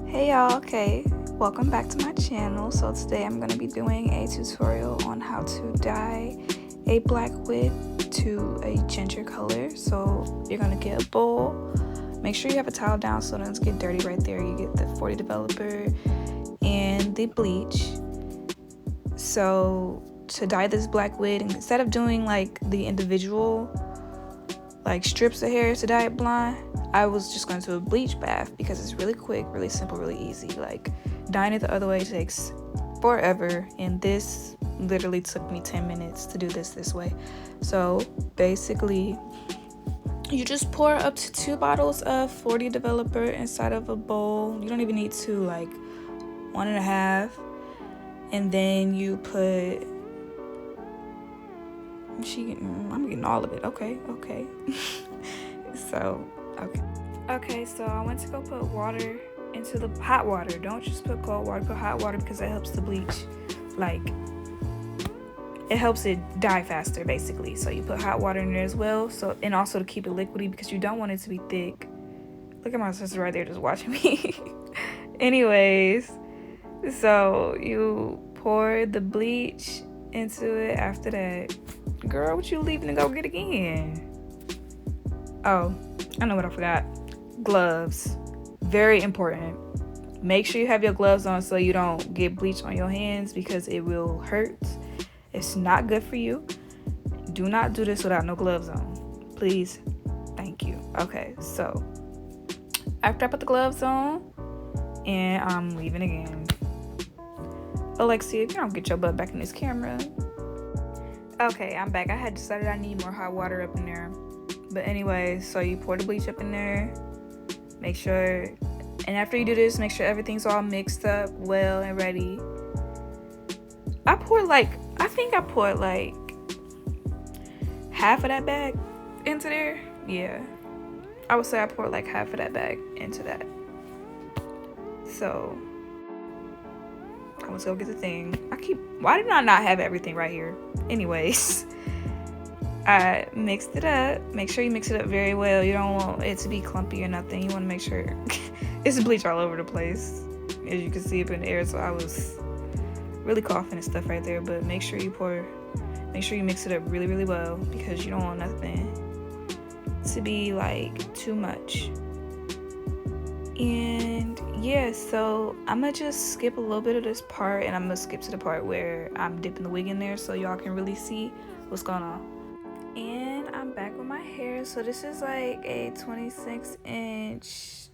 Hey y'all, okay, welcome back to my channel. So today I'm going to be doing a tutorial on how to dye a black wig to a ginger color. So you're going to get a bowl, make sure you have a towel down so it doesn't get dirty right there. You get the 40 developer and the bleach. So to dye this black wig, instead of doing like the individual like strips of hair to dye it blonde, I was just going to do a bleach bath because it's really quick, really simple, really easy. Like dyeing it the other way takes forever, and this literally took me 10 minutes to do this way. So basically you just pour up to 2 bottles of 40 developer inside of a bowl. You don't even need to, like 1.5, and then you put, I'm getting all of it. Okay. So I went to go put water into the hot water. Don't just put cold water, put hot water, because that helps the bleach, like it helps it dye faster basically. So you put hot water in there as well, so, and also to keep it liquidy because you don't want it to be thick. Look at my sister right there just watching me. Anyways, so you pour the bleach into it. After that, girl, what you leaving to go get again? Oh, I know what I forgot. Gloves. Very important. Make sure you have your gloves on so you don't get bleach on your hands because it will hurt. It's not good for you. Do not do this without no gloves on. Please. Thank you. Okay, so after I put the gloves on, and I'm leaving again. Alexia, if you don't get your butt back in this camera. Okay, I'm back. I had decided I need more hot water up in there. But anyway, so you pour the bleach up in there. Make sure, and after you do this, make sure everything's all mixed up well and ready. I think I poured like half of that bag into there. Yeah, I would say I poured like half of that bag into that. So let's go get the thing. Why did I not have everything right here? Anyways, I mixed it up. Make sure you mix it up very well. You don't want it to be clumpy or nothing. You want to make sure it's bleach all over the place, as you can see up in the air. So I was really coughing and stuff right there. But make sure you mix it up really, really well, because you don't want nothing to be like too much. And yeah, so I'm gonna just skip a little bit of this part, and I'm gonna skip to the part where I'm dipping the wig in there so y'all can really see what's going on. And I'm back with my hair. So this is like a 26-inch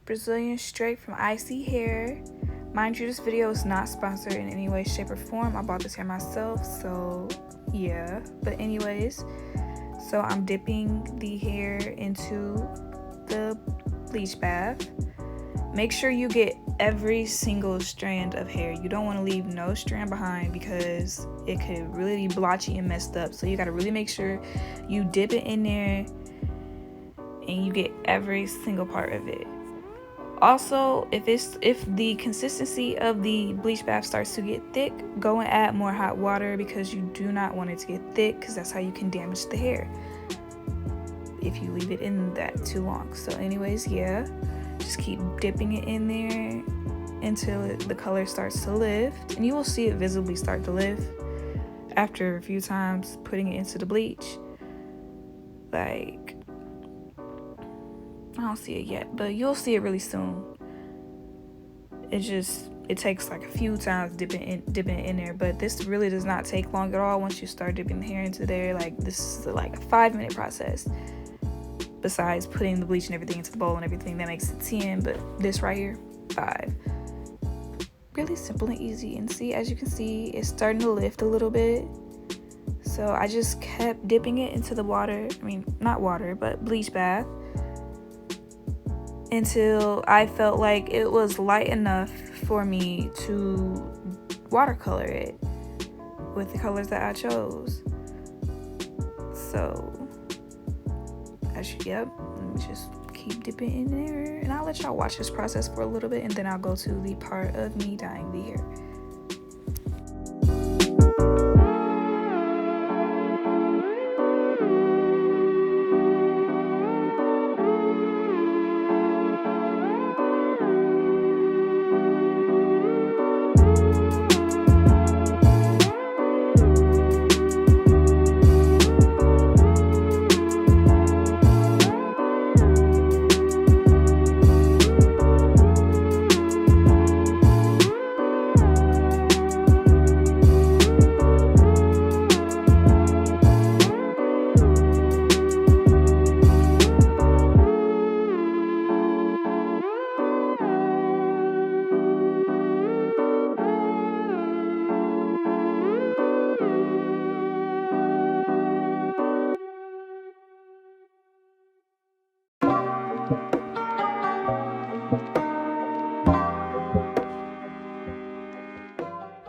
Brazilian straight from Iseehair. Mind you, this video is not sponsored in any way, shape, or form. I bought this hair myself, so yeah. But anyways, so I'm dipping the hair into the bleach bath. Make sure you get every single strand of hair. You don't want to leave no strand behind because it could really be blotchy and messed up. So you got to really make sure you dip it in there and you get every single part of it. Also, if the consistency of the bleach bath starts to get thick, go and add more hot water, because you do not want it to get thick, because that's how you can damage the hair if you leave it in that too long. So anyways, yeah, just keep dipping it in there until the color starts to lift, and you will see it visibly start to lift after a few times putting it into the bleach. Like, I don't see it yet, but you'll see it really soon. It takes like a few times dipping it in there, but this really does not take long at all once you start dipping the hair into there. Like, this is like a 5-minute process. Besides putting the bleach and everything into the bowl and everything, that makes it 10, but this right here, 5. Really simple and easy. And see, as you can see, it's starting to lift a little bit. So I just kept dipping it into the water, not water, but bleach bath, until I felt like it was light enough for me to watercolor it. with the colors that I chose. So yep, let me just keep dipping in there, and I'll let y'all watch this process for a little bit, and then I'll go to the part of me dyeing the hair.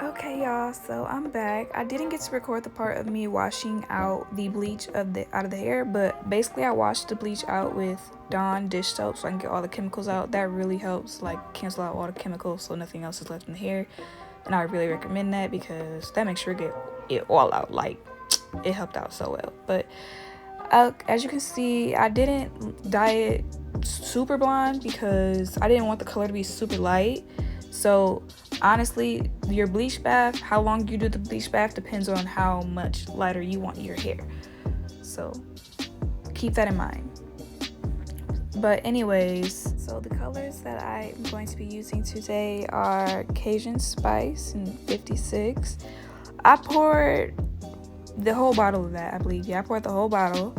Okay, y'all, so I'm back. I didn't get to record the part of me washing out the bleach out of the hair, but basically I washed the bleach out with Dawn dish soap so I can get all the chemicals out. That really helps, like, cancel out all the chemicals so nothing else is left in the hair, and I really recommend that because that makes sure to get it all out. Like, it helped out so well. But as you can see, I didn't dye it super blonde because I didn't want the color to be super light. So honestly, your bleach bath, how long you do the bleach bath depends on how much lighter you want your hair. So keep that in mind. But anyways, so the colors that I'm going to be using today are Cajun Spice and 56. I poured the whole bottle of that, I believe. Yeah, I poured the whole bottle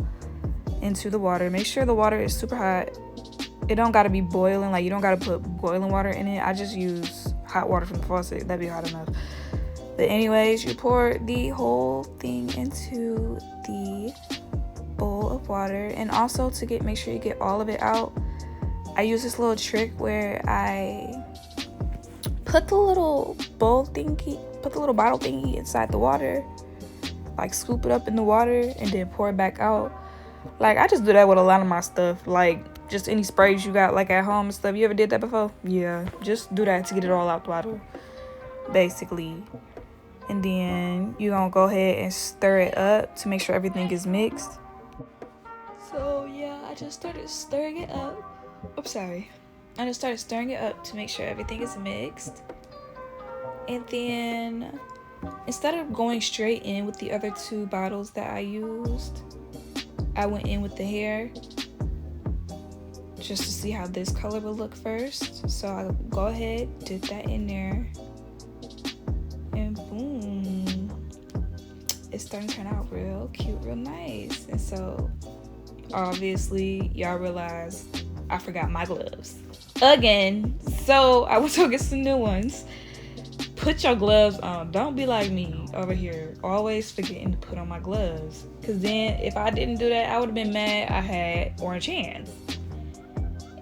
into the water. Make sure the water is super hot. It don't gotta be boiling, like you don't gotta put boiling water in it. I just use hot water from the faucet, that'd be hot enough. But anyways, you pour the whole thing into the bowl of water, and also to make sure you get all of it out, I use this little trick where I put the little bottle thingy inside the water, like scoop it up in the water and then pour it back out. Like, I just do that with a lot of my stuff, like just any sprays you got like at home and stuff. You ever did that before? Yeah, just do that to get it all out the bottle basically. And then you're gonna go ahead and stir it up to make sure everything is mixed. So yeah, I just started stirring it up. I just started stirring it up to make sure everything is mixed. And then instead of going straight in with the other two bottles that I used, I went in with the hair just to see how this color would look first. So I'll go ahead, dip that in there, and boom, it's starting to turn out real cute, real nice. And so obviously y'all realize I forgot my gloves again, so I went to go get some new ones. Put your gloves on. Don't be like me over here, always forgetting to put on my gloves, because then if I didn't do that, I would have been mad I had orange hands,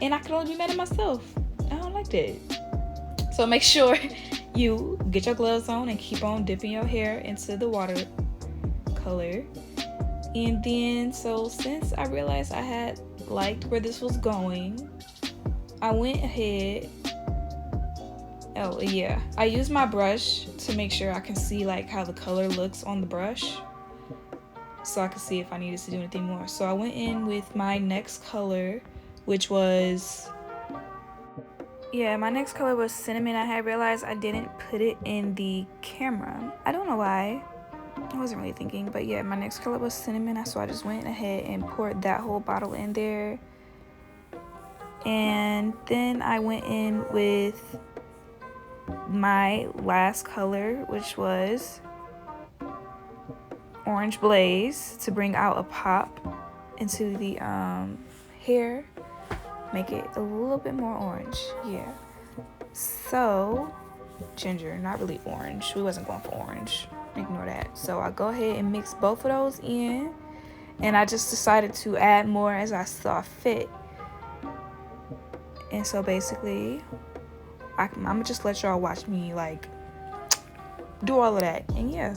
and I could only be mad at myself. I don't like that. So make sure you get your gloves on and keep on dipping your hair into the water color. And then, so since I realized I had liked where this was going, I went ahead, oh yeah, I used my brush to make sure I can see like how the color looks on the brush, so I could see if I needed to do anything more. So I went in with my next color, which was, yeah, my next color was cinnamon. I had realized I didn't put it in the camera. I don't know why. I wasn't really thinking, but yeah, my next color was cinnamon. So I just went ahead and poured that whole bottle in there. And then I went in with my last color, which was Orange Blaze, to bring out a pop into the hair, make it a little bit more orange. Yeah, so ginger, not really orange. We wasn't going for orange, ignore that. So I go ahead and mix both of those in, and I just decided to add more as I saw fit. And so basically I'm gonna just let y'all watch me like do all of that. And yeah,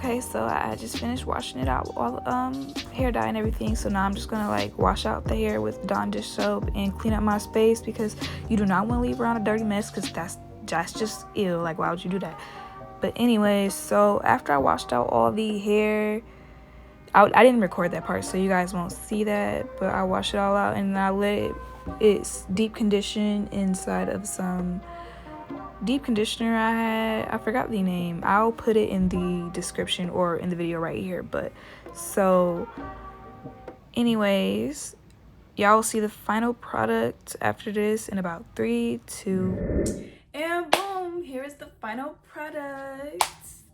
Okay, so I just finished washing it out, all hair dye and everything. So now I'm just gonna like wash out the hair with Dawn dish soap and clean up my space, because you do not want to leave around a dirty mess, because that's just ew. Like, why would you do that? But anyways, so after I washed out all the hair, I didn't record that part, so you guys won't see that, but I washed it all out and I let it deep condition inside of some deep conditioner I had. I forgot the name. I'll put it in the description or in the video right here. But so anyways, y'all will see the final product after this in about 3, 2, and boom, here is the final product.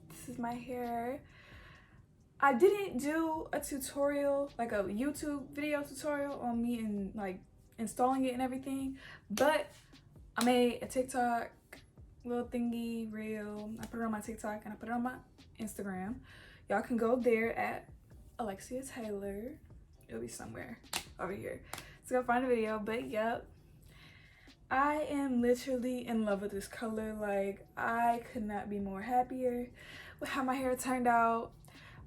This is my hair. I didn't do a tutorial, like a YouTube video tutorial on me and like installing it and everything, but I made a TikTok little thingy reel. I put it on my TikTok and I put it on my Instagram. Y'all can go there at alexiatayler. It'll be somewhere over here, so go find a video. But yep, I am literally in love with this color. Like, I could not be more happier with how my hair turned out.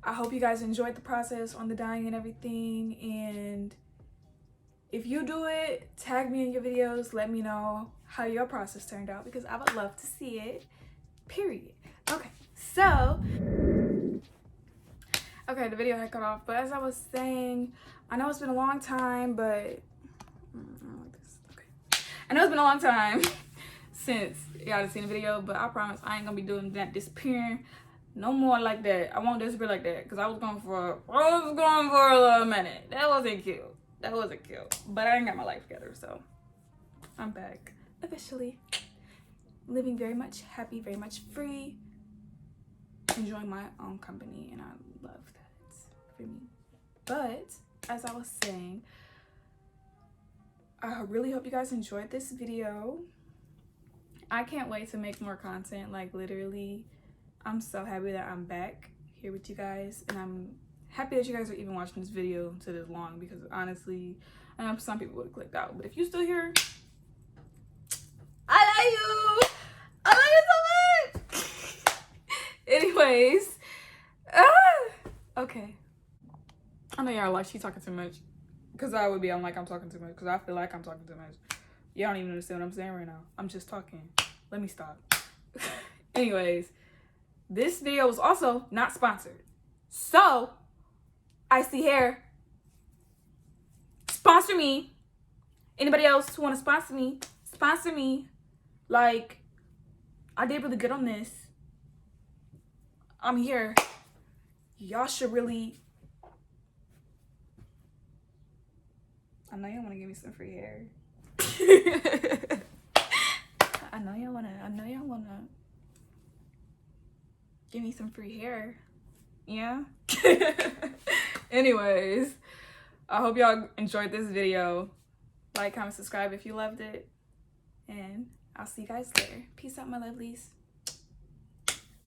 I hope you guys enjoyed the process on the dyeing and everything, and if you do it, tag me in your videos. Let me know how your process turned out, because I would love to see it, period. Okay, so, okay, the video had cut off, but as I was saying, I know it's been a long time, but, I don't like this, okay. I know it's been a long time since y'all have seen a video, but I promise I ain't gonna be doing that disappearing no more like that. I won't disappear like that, because I was going for a little minute. That wasn't cute. That wasn't cute. But I ain't got my life together, so I'm back officially, living very much happy, very much free, enjoying my own company, and I love that for me. But as I was saying, I really hope you guys enjoyed this video. I can't wait to make more content. Like, literally, I'm so happy that I'm back here with you guys, and I'm happy that you guys are even watching this video to this long, because honestly, I know some people would have clicked out, but if you're still here, I love you. I love you so much. Anyways, okay. I know y'all like, she's talking too much, because I would be, I'm talking too much, because I feel like I'm talking too much. Y'all don't even understand what I'm saying right now. I'm just talking. Let me stop. Anyways, this video was also not sponsored. So, Iseehair, sponsor me. Anybody else who want to sponsor me, sponsor me. Like, I did really good on this. I'm here. Y'all should really. I know y'all want to give me some free hair. I know y'all wanna give me some free hair. Yeah. Anyways, I hope y'all enjoyed this video. Like, comment, subscribe if you loved it, and I'll see you guys later. Peace out, my lovelies.